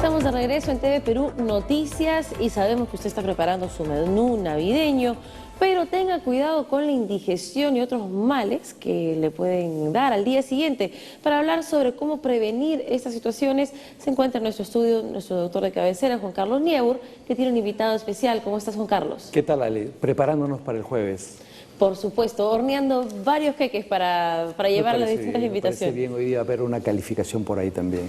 Estamos de regreso en TV Perú Noticias y sabemos que usted está preparando su menú navideño, pero tenga cuidado con la indigestión y otros males que le pueden dar al día siguiente. Para hablar sobre cómo prevenir estas situaciones, se encuentra en nuestro estudio nuestro doctor de cabecera, Juan Carlos Niebur, que tiene un invitado especial. ¿Cómo estás, Juan Carlos? ¿Qué tal, Ale? Preparándonos para el jueves. Por supuesto, horneando varios queques para llevar las distintas invitaciones. Me parece bien, hoy día va a haber una calificación por ahí también.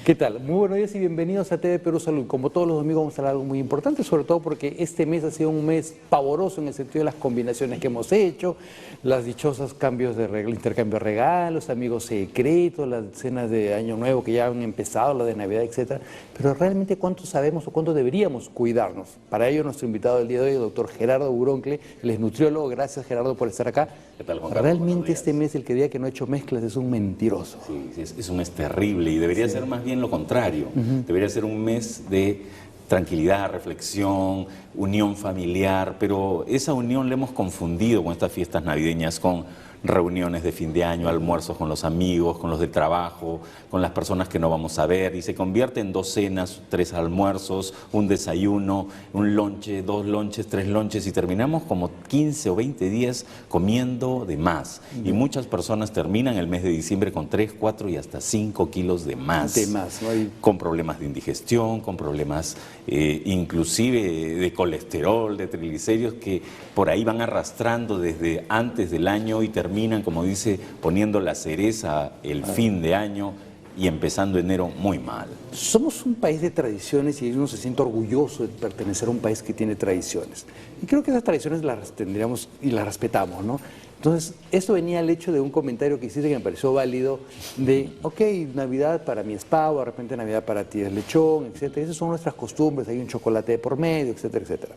¿Qué tal? Muy buenos días y bienvenidos a TV Perú Salud. Como todos los domingos vamos a hablar de algo muy importante, sobre todo porque este mes ha sido un mes pavoroso en el sentido de las combinaciones que hemos hecho, las dichosas cambios de intercambio de regalos, amigos secretos, las cenas de Año Nuevo que ya han empezado, las de Navidad, etcétera. Pero realmente ¿cuánto sabemos o cuánto deberíamos cuidarnos? Para ello nuestro invitado del día de hoy, el doctor Gerardo Buroncle, él es nutriólogo. Gracias, Gerardo, por estar acá. ¿Qué tal, Juan Carlos? Realmente este mes, el que diga que no ha hecho mezclas es un mentiroso. Sí, es un mes terrible y debería ser más bien lo contrario. Debería ser un mes de tranquilidad, reflexión, unión familiar, pero esa unión la hemos confundido con estas fiestas navideñas, con reuniones de fin de año, almuerzos con los amigos, con los del trabajo, con las personas que no vamos a ver, y se convierte en 2 cenas, 3 almuerzos, un desayuno, un lonche, 2 lonches, 3 lonches, y terminamos como 15 o 20 días comiendo de más. Y muchas personas terminan el mes de diciembre con 3, 4 y hasta 5 kilos de más. De más, ¿no? Con problemas de indigestión, con problemas inclusive de colesterol, de triglicéridos, que por ahí van arrastrando desde antes del año y terminan, como dice, poniendo la cereza el fin de año y empezando enero muy mal. Somos un país de tradiciones y uno se siente orgulloso de pertenecer a un país que tiene tradiciones. Y creo que esas tradiciones las tendríamos y las respetamos, ¿no? Entonces, esto venía al hecho de un comentario que hiciste que me pareció válido de, ok, Navidad para mí es pavo, de repente Navidad para ti es lechón, etcétera. Esas son nuestras costumbres, hay un chocolate de por medio, etcétera, etcétera.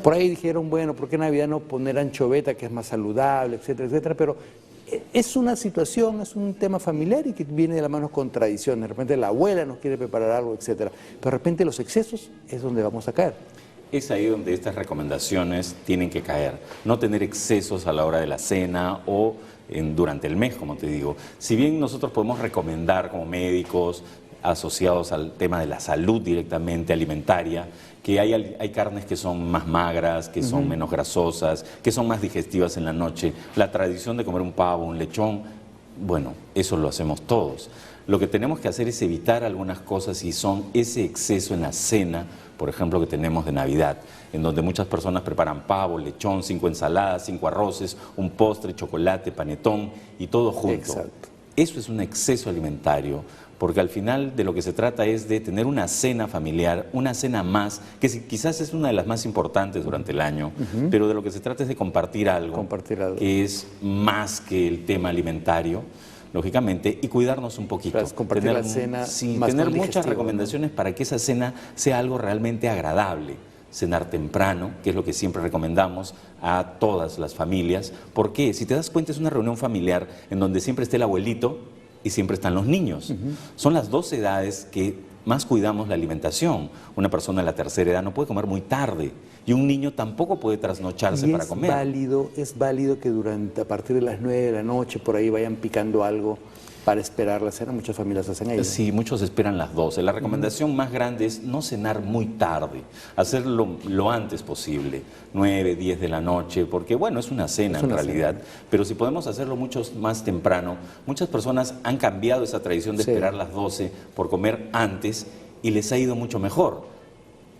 Por ahí dijeron, bueno, ¿por qué Navidad no poner anchoveta, que es más saludable, etcétera, etcétera? Pero es una situación, es un tema familiar y que viene de la mano con tradición. De repente la abuela nos quiere preparar algo, etcétera. Pero de repente los excesos es donde vamos a caer. Es ahí donde estas recomendaciones tienen que caer. No tener excesos a la hora de la cena o durante el mes, como te digo. Si bien nosotros podemos recomendar como médicos asociados al tema de la salud directamente alimentaria, que hay carnes que son más magras, que son menos grasosas, que son más digestivas en la noche. La tradición de comer un pavo, un lechón, bueno, eso lo hacemos todos. Lo que tenemos que hacer es evitar algunas cosas y son ese exceso en la cena, por ejemplo, que tenemos de Navidad, en donde muchas personas preparan pavo, lechón, 5 ensaladas, 5 arroces, un postre, chocolate, panetón y todo junto. Exacto. Eso es un exceso alimentario, porque al final de lo que se trata es de tener una cena familiar, una cena más, que quizás es una de las más importantes durante el año, pero de lo que se trata es de compartir algo que es más que el tema alimentario, lógicamente, y cuidarnos un poquito. Claro, compartir la cena más tener con muchas digestivo, recomendaciones, ¿no? Para que esa cena sea algo realmente agradable. Cenar temprano, que es lo que siempre recomendamos a todas las familias. ¿Por qué? Si te das cuenta, es una reunión familiar en donde siempre está el abuelito y siempre están los niños. Son las 2 edades que más cuidamos la alimentación. Una persona de la tercera edad no puede comer muy tarde y un niño tampoco puede trasnocharse para comer. Es válido que a partir de las 9 de la noche por ahí vayan picando algo para esperar la cena. Muchas familias hacen ello. Sí, muchos esperan las 12. La recomendación más grande es no cenar muy tarde, hacerlo lo antes posible, 9, 10 de la noche, porque bueno, es una cena en realidad, pero si podemos hacerlo mucho más temprano, muchas personas han cambiado esa tradición de esperar las 12 por comer antes y les ha ido mucho mejor.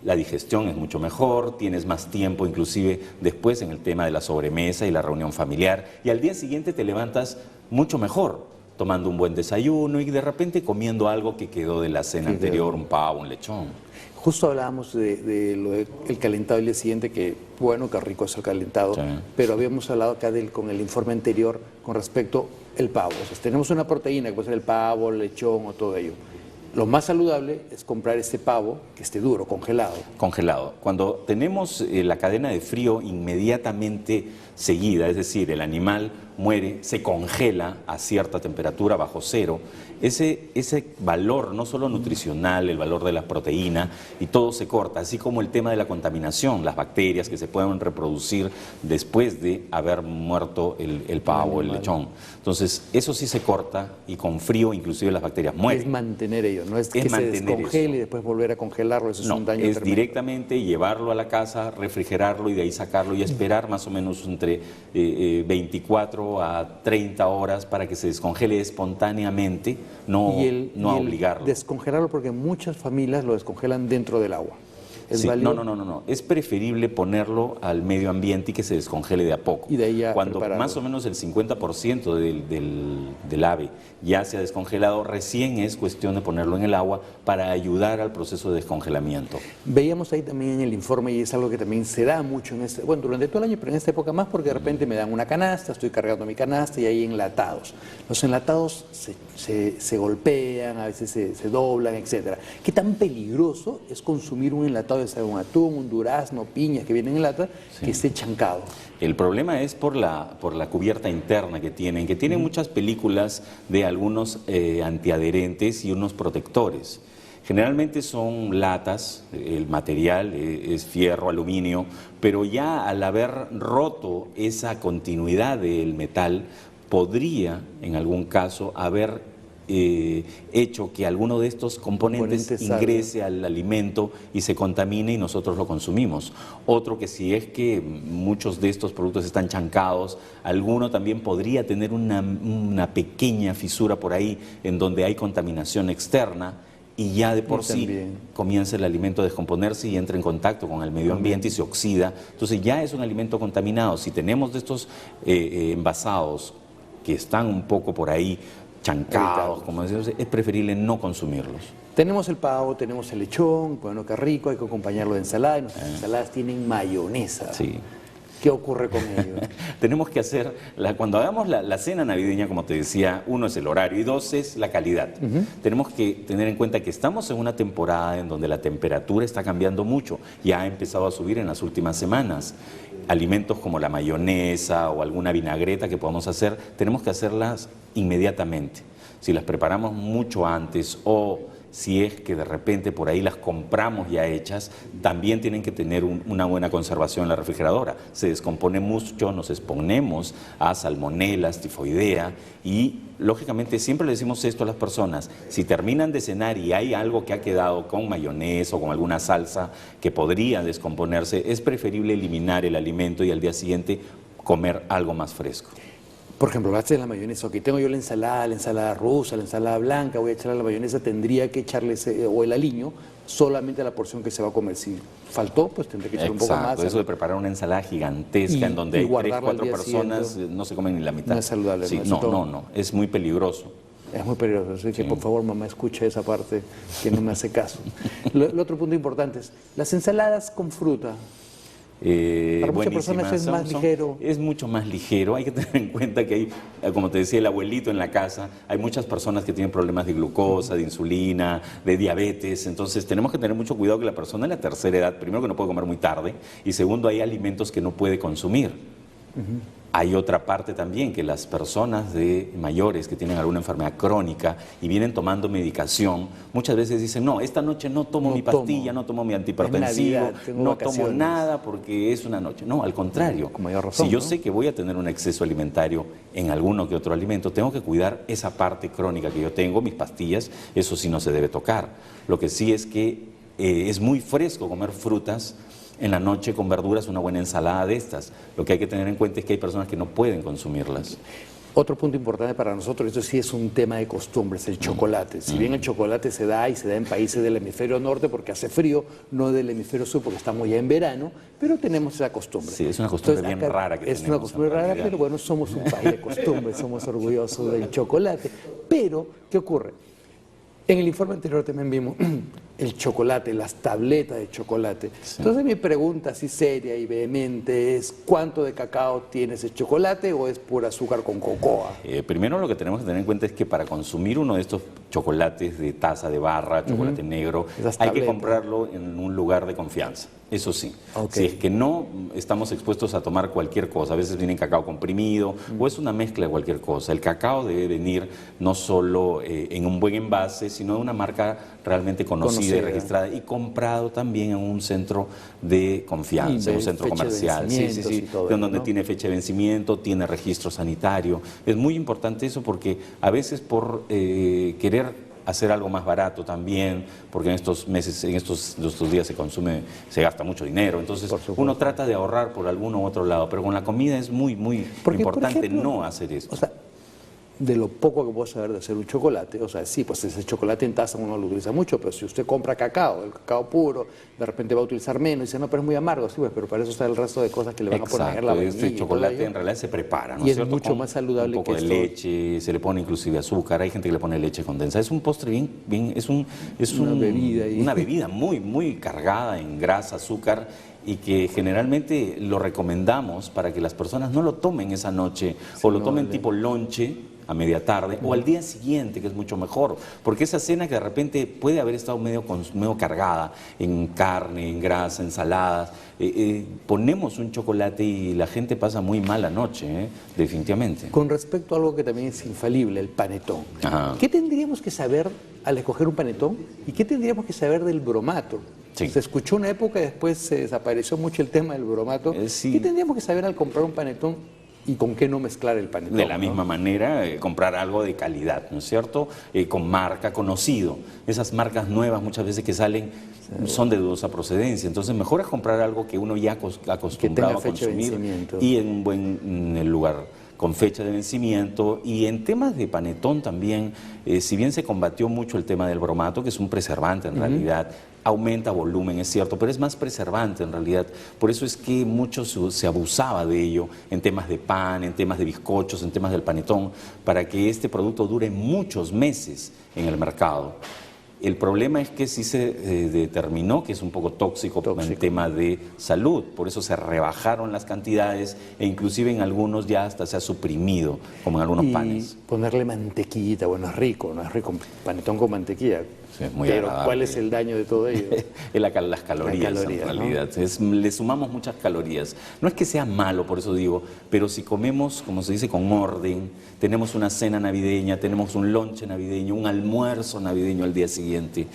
La digestión es mucho mejor, tienes más tiempo inclusive después en el tema de la sobremesa y la reunión familiar, y al día siguiente te levantas mucho mejor, tomando un buen desayuno y de repente comiendo algo que quedó de la cena anterior, un pavo, un lechón. Justo hablábamos de lo del calentado el día siguiente, que bueno, que rico es el calentado, pero habíamos hablado acá con el informe anterior con respecto al pavo. O sea, tenemos una proteína que puede ser el pavo, el lechón o todo ello. Lo más saludable es comprar este pavo que esté duro, congelado. Congelado. Cuando tenemos la cadena de frío inmediatamente seguida, es decir, el animal muere, se congela a cierta temperatura, bajo cero. Ese valor, no solo nutricional, el valor de la proteína, y todo se corta, así como el tema de la contaminación, las bacterias que se pueden reproducir después de haber muerto el pavo, el lechón. Entonces, eso sí se corta y con frío inclusive las bacterias mueren. Es mantener ello, no es que se descongele y después volver a congelarlo, eso es un daño tremendo. Directamente llevarlo a la casa, refrigerarlo y de ahí sacarlo y esperar más o menos entre 24 a 30 horas para que se descongele espontáneamente, no obligarlo. Descongelarlo, porque muchas familias lo descongelan dentro del agua. ¿Es válido? No. Es preferible ponerlo al medio ambiente y que se descongele de a poco. Y de ahí ya cuando prepararlo. Más o menos el 50% del ave ya se ha descongelado, recién es cuestión de ponerlo en el agua para ayudar al proceso de descongelamiento. Veíamos ahí también en el informe, y es algo que también se da mucho durante todo el año, pero en esta época más, porque de repente me dan una canasta, estoy cargando mi canasta y hay enlatados. Los enlatados se golpean, a veces se doblan, etcétera. ¿Qué tan peligroso es consumir un enlatado, de sea un atún, un durazno, piñas que vienen en lata, que esté chancado? El problema es por la cubierta interna que tienen muchas películas de algunos antiadherentes y unos protectores. Generalmente son latas, el material es fierro, aluminio, pero ya al haber roto esa continuidad del metal, podría en algún caso haber hecho que alguno de estos componentes ingrese al alimento y se contamine y nosotros lo consumimos. Otro, que si es que muchos de estos productos están chancados, alguno también podría tener una pequeña fisura por ahí en donde hay contaminación externa, y ya de por sí comienza el alimento a descomponerse y entra en contacto con el medio ambiente y se oxida. Entonces ya es un alimento contaminado. Si tenemos de estos envasados que están un poco por ahí chancados, como decimos, es preferible no consumirlos. Tenemos el pavo, tenemos el lechón, bueno, qué rico, hay que acompañarlo de ensalada, y nuestras ensaladas tienen mayonesa. Sí. ¿Qué ocurre con ello? Tenemos que hacer, cuando hagamos la cena navideña, como te decía, uno es el horario y dos es la calidad. Tenemos que tener en cuenta que estamos en una temporada en donde la temperatura está cambiando mucho, ya ha empezado a subir en las últimas semanas. Alimentos como la mayonesa o alguna vinagreta que podamos hacer, tenemos que hacerlas inmediatamente. Si las preparamos mucho antes o si es que de repente por ahí las compramos ya hechas, también tienen que tener una buena conservación en la refrigeradora. Se descompone mucho, nos exponemos a salmonelas, tifoidea y lógicamente siempre le decimos esto a las personas: si terminan de cenar y hay algo que ha quedado con mayonesa o con alguna salsa que podría descomponerse, es preferible eliminar el alimento y al día siguiente comer algo más fresco. Por ejemplo, hablaste de la mayonesa. Ok, tengo yo la ensalada rusa, la ensalada blanca, voy a echarle la mayonesa, tendría que echarle o el aliño solamente a la porción que se va a comer. Si faltó, pues tendré que echarle un poco más. Exacto, eso de preparar una ensalada gigantesca en donde hay 3, 4 personas, no se comen ni la mitad. No es saludable. Sí, no, es muy peligroso. Es muy peligroso, así que por favor, mamá, escucha esa parte que no me hace caso. El otro punto importante es las ensaladas con fruta. Para muchas personas es más ligero. Es mucho más ligero. Hay que tener en cuenta que hay, como te decía, el abuelito en la casa. Hay muchas personas que tienen problemas de glucosa, de insulina, de diabetes. Entonces tenemos que tener mucho cuidado que la persona de la tercera edad, primero, que no puede comer muy tarde, y segundo, hay alimentos que no puede consumir. Hay otra parte también, que las personas mayores que tienen alguna enfermedad crónica y vienen tomando medicación, muchas veces dicen: no, esta noche no tomo mi pastilla, no tomo mi antihipertensivo, no tomo nada porque es una noche. No, al contrario. Con mayor razón, si yo sé que voy a tener un exceso alimentario en alguno que otro alimento, tengo que cuidar esa parte crónica que yo tengo, mis pastillas, eso sí no se debe tocar. Lo que sí es que es muy fresco comer frutas en la noche con verduras, una buena ensalada de estas. Lo que hay que tener en cuenta es que hay personas que no pueden consumirlas. Otro punto importante para nosotros, esto sí es un tema de costumbres, el chocolate. Si bien el chocolate se da en países del hemisferio norte porque hace frío, no del hemisferio sur porque estamos ya en verano, pero tenemos esa costumbre. Sí, es una costumbre bien rara que tenemos. Es una costumbre rara, pero bueno, somos un país de costumbres, somos orgullosos del chocolate. Pero, ¿qué ocurre? En el informe anterior también vimos el chocolate, las tabletas de chocolate. Sí. Entonces mi pregunta así seria y vehemente es, ¿cuánto de cacao tiene ese chocolate o es pura azúcar con cocoa? Primero lo que tenemos que tener en cuenta es que para consumir uno de estos chocolates de taza de barra, chocolate negro, hay que comprarlo en un lugar de confianza. Eso sí, si es que no estamos expuestos a tomar cualquier cosa, a veces viene cacao comprimido o es una mezcla de cualquier cosa. El cacao debe venir no solo en un buen envase, sino de una marca realmente conocida y registrada y comprado también en un centro de confianza, en un centro comercial, donde tiene fecha de vencimiento, tiene registro sanitario. Es muy importante eso porque a veces por querer hacer algo más barato también, porque en estos meses, en estos días se gasta mucho dinero, entonces uno trata de ahorrar por alguno u otro lado, pero con la comida es muy importante, por ejemplo, no hacer esto. O sea, de lo poco que puedo saber de hacer un chocolate, o sea, sí, pues ese chocolate en taza uno lo utiliza mucho, pero si usted compra cacao, el cacao puro, de repente va a utilizar menos y dice, no, pero es muy amargo, sí, pues, pero para eso está el resto de cosas que le van a poner la vainilla. Este chocolate en realidad se prepara, ¿no y es cierto? Mucho más saludable un poco que de leche, se le pone inclusive azúcar, hay gente que le pone leche condensada, es un postre una bebida muy cargada en grasa, azúcar, y que generalmente lo recomendamos para que las personas no lo tomen esa noche o lo tomen tipo lonche a media tarde o al día siguiente, que es mucho mejor, porque esa cena que de repente puede haber estado medio cargada en carne, en grasa, ensaladas, ponemos un chocolate y la gente pasa muy mala noche, definitivamente. Con respecto a algo que también es infalible, el panetón. Ajá. ¿Qué tendríamos que saber al escoger un panetón y qué tendríamos que saber del bromato? Sí. Se escuchó una época y después se desapareció mucho el tema del bromato. Sí. ¿Qué tendríamos que saber al comprar un panetón y con qué no mezclar el panetón? De la misma manera, comprar algo de calidad, ¿no es cierto? Con marca, conocido. Esas marcas nuevas muchas veces que salen son de dudosa procedencia. Entonces, mejor es comprar algo que uno ya acostumbrado a consumir y en un buen lugar con fecha de vencimiento. Y en temas de panetón también, si bien se combatió mucho el tema del bromato, que es un preservante en realidad, aumenta volumen, es cierto, pero es más preservante en realidad. Por eso es que mucho se abusaba de ello en temas de pan, en temas de bizcochos, en temas del panetón, para que este producto dure muchos meses en el mercado. El problema es que sí se determinó que es un poco tóxico en tema de salud, por eso se rebajaron las cantidades e inclusive en algunos ya hasta se ha suprimido, como en algunos panes. Ponerle mantequillita, bueno, es rico, panetón con mantequilla. Sí, es muy pero agradable. ¿Cuál es el daño de todo ello? Las calorías, en realidad. ¿No? Le sumamos muchas calorías. No es que sea malo, por eso digo, pero si comemos, como se dice, con orden, tenemos una cena navideña, tenemos un lonche navideño, un almuerzo navideño al día siguiente,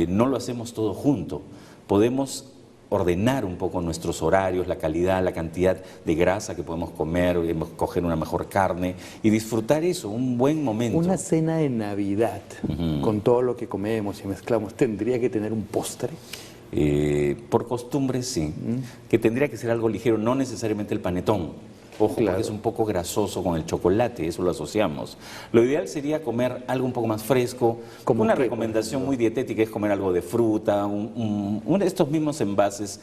no lo hacemos todo junto. Podemos ordenar un poco nuestros horarios, la calidad, la cantidad de grasa que podemos comer, coger una mejor carne y disfrutar eso, un buen momento. Una cena de Navidad, con todo lo que comemos y mezclamos, ¿tendría que tener un postre? Por costumbre sí, que tendría que ser algo ligero, no necesariamente el panetón. Ojo, porque es un poco grasoso con el chocolate, eso lo asociamos. Lo ideal sería comer algo un poco más fresco. Como una recomendación muy dietética es comer algo de fruta, estos mismos envases,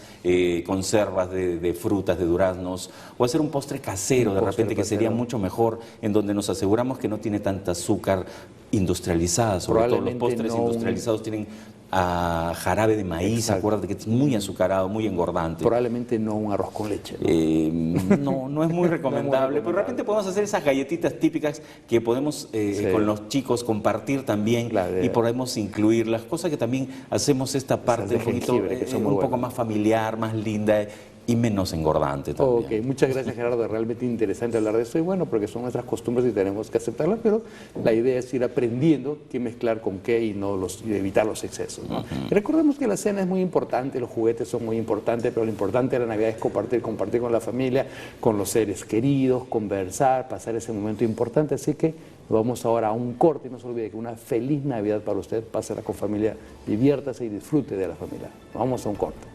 conservas de frutas, de duraznos, o hacer un postre casero de repente, que sería mucho mejor, en donde nos aseguramos que no tiene tanta azúcar industrializada, sobre todo los postres industrializados tienen jarabe de maíz, acuérdate que es muy azucarado, muy engordante. Probablemente no un arroz con leche. No es muy recomendable, pero de repente podemos hacer esas galletitas típicas que podemos con los chicos compartir también y podemos incluirlas, cosa que también hacemos esta parte un poco más familiar, más linda y menos engordante también. Ok, muchas gracias Gerardo, realmente interesante hablar de eso y bueno, porque son nuestras costumbres y tenemos que aceptarlas, pero la idea es ir aprendiendo qué mezclar con qué y evitar los excesos, ¿no? Y recordemos que la cena es muy importante, los juguetes son muy importantes, pero lo importante de la Navidad es compartir con la familia, con los seres queridos, conversar, pasar ese momento importante, así que vamos ahora a un corte y no se olvide que una feliz Navidad para usted, pásela con familia, diviértase y disfrute de la familia. Vamos a un corte.